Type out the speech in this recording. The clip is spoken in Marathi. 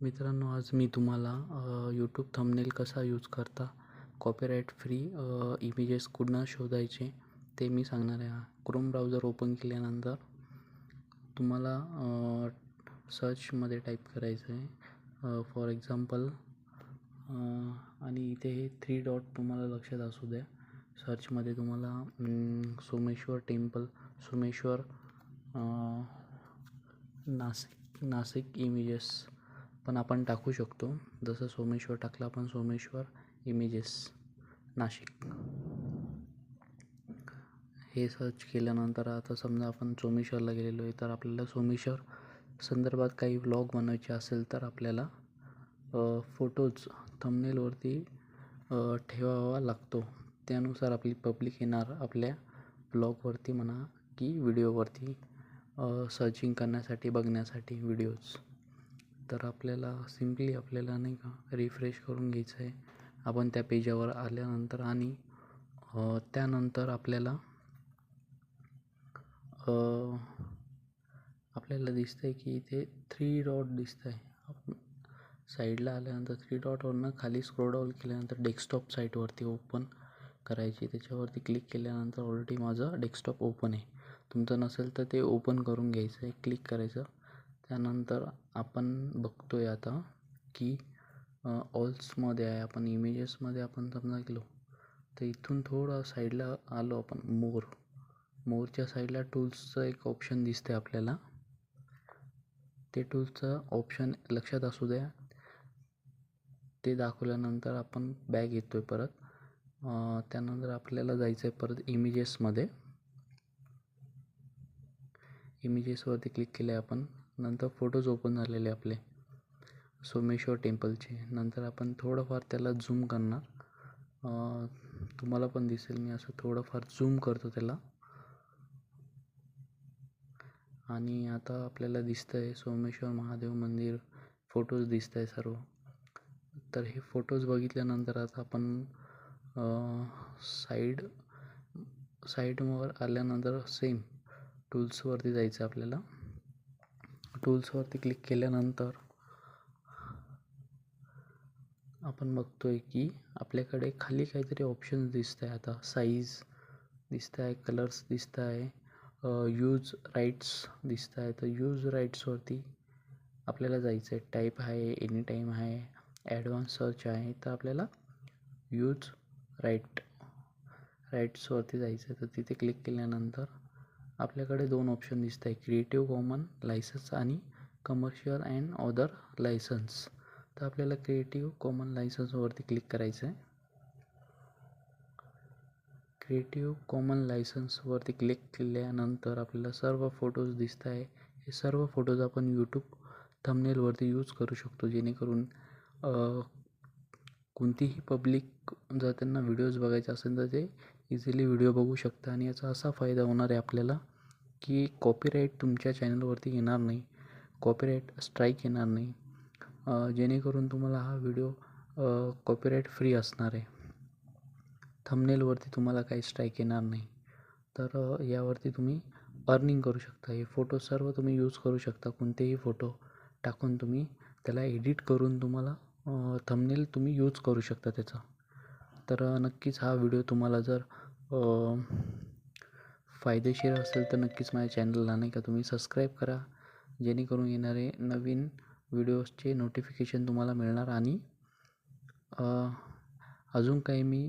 मित्रांनो, आज मी तुम्हाला यूट्यूब थंबनेल कसा यूज करता कॉपीराइट फ्री इमेजेस कुठनं शोधायचे ते मी सांगणार आहे. क्रोम ब्राउझर ओपन केल्यानंतर तुम्हाला सर्चमध्ये टाईप करायचं आहे फॉर एक्झाम्पल आणि इथे हे 3 डॉट तुम्हाला लक्षात असू द्या. सर्चमध्ये तुम्हाला सोमेश्वर टेम्पल, सोमेश्वर नाशिक इमेजेस पण आपण टाकू शकतो. जसं सोमेश्वर टाकलं आपण, सोमेश्वर इमेजेस नाशिक हे सर्च केल्यानंतर आता समजा आपण सोमेश्वरला गेलेलो आहे, तर आपल्याला सोमेश्वर संदर्भात काही व्लॉग बनवायचे असेल तर आपल्याला फोटोज थंबनेलवरती ठेवावा लागतो. त्यानुसार आपली पब्लिक येणार आपल्या ब्लॉगवरती म्हणा की व्हिडिओवरती सर्चिंग करण्यासाठी, बघण्यासाठी व्हिडिओज. तर आपल्याला सिम्पली आपल्याला नाही का रिफ्रेश करून घ्यायचं आहे आपण त्या पेजावर आल्यानंतर. आणि त्यानंतर आपल्याला दिसतं आहे की इथे 3 डॉट दिसत आहे. साईडला आल्यानंतर 3 डॉटवरनं खाली स्क्रोल डाऊन केल्यानंतर डेस्कटॉप साईटवरती ओपन करायची. त्याच्यावरती क्लिक केल्यानंतर ऑलरेडी माझं डेस्कटॉप ओपन आहे. तुमचं नसेल तर ते ओपन करून घ्यायचं आहे, क्लिक करायचं. त्यानंतर आपण बघतोय आता की ऑल्समध्ये आहे. आपण इमेजेसमध्ये आपण समजा गेलो तर इथून थोडं साईडला आलो आपण, मोरच्या साईडला टूल्सचं एक ऑप्शन दिसते आपल्याला. ते टूल्सचं ऑप्शन लक्षात असू द्या. ते दाखवल्यानंतर आपण बॅक येतोय परत. त्यानंतर आपल्याला जायचं आहे परत इमेजेसमध्ये. इमेजेसवरती क्लिक केले आपण. नंतर फोटोज ओपन झालेले आपले सोमेश्वर टेम्पलचे. नंतर आपण थोडंफार त्याला झूम करणार. तुम्हाला पण दिसेल मी असं थोडंफार झूम करतो त्याला. आणि आता आपल्याला दिसतं आहे सोमेश्वर महादेव मंदिर फोटोज दिसत आहे सर्व. तर हे फोटोज बघितल्यानंतर आता आपण साईडवर आल्यानंतर सेम टूल्सवरती जायचं आपल्याला. टूल्सवरती क्लिक केल्यानंतर आपण बघतोय की आपल्याकडे खाली काहीतरी ऑप्शन्स दिसत आहे. आता साईज दिसत आहे, कलर्स दिसत आहे, यूज राईट्स दिसत आहे. तर यूज राईट्सवरती आपल्याला जायचं आहे. टाईप आहे, एनी टाईम आहे, ॲडव्हान्स सर्च आहे. तर आपल्याला यूज राईट्सवरती जायचं आहे. तर तिथे क्लिक केल्यानंतर आपल्याकडे 2 ऑप्शन दिसत आहे, क्रिएटिव्ह कॉमन लायसन्स आणि कमर्शियल अँड अदर लायसन्स. तर आपल्याला क्रिएटिव्ह कॉमन लायसन्सवरती क्लिक करायचं आहे. क्रिएटिव्ह कॉमन लायसन्सवरती क्लिक केल्यानंतर आपल्याला सर्व फोटोज दिसत आहे. हे सर्व फोटोज आपण यूट्यूब थंबनेलवरती यूज करू शकतो, जेणेकरून कोणतीही पब्लिक जर त्यांना व्हिडिओज बघायचे असेल तर ते इझिली व्हिडिओ बघू शकता. आणि याचा असा फायदा होणार आहे आपल्याला की कॉपीराईट तुमच्या चॅनलवरती येणार नाही, कॉपीराईट स्ट्राईक येणार नाही, जेणेकरून तुम्हाला हा व्हिडिओ कॉपीराईट फ्री असणार आहे. थंबनेलवरती तुम्हाला काही स्ट्राईक येणार नाही. तर यावरती तुम्ही अर्निंग करू शकता. हे फोटो सर्व तुम्ही यूज करू शकता. कोणतेही फोटो टाकून तुम्ही त्याला एडिट करून तुम्हाला थंबनेल तुम्ही यूज करू शकता त्याचा. तर नक्कीच हा व्हिडिओ तुम्हाला जर फायदेशीर असेल तर नक्कीच माझ्या चॅनलला नाही का तुम्ही सबस्क्राईब करा, जेणेकरून येणारे नवीन व्हिडिओजचे नोटिफिकेशन तुम्हाला मिळणार. आणि अजून काही मी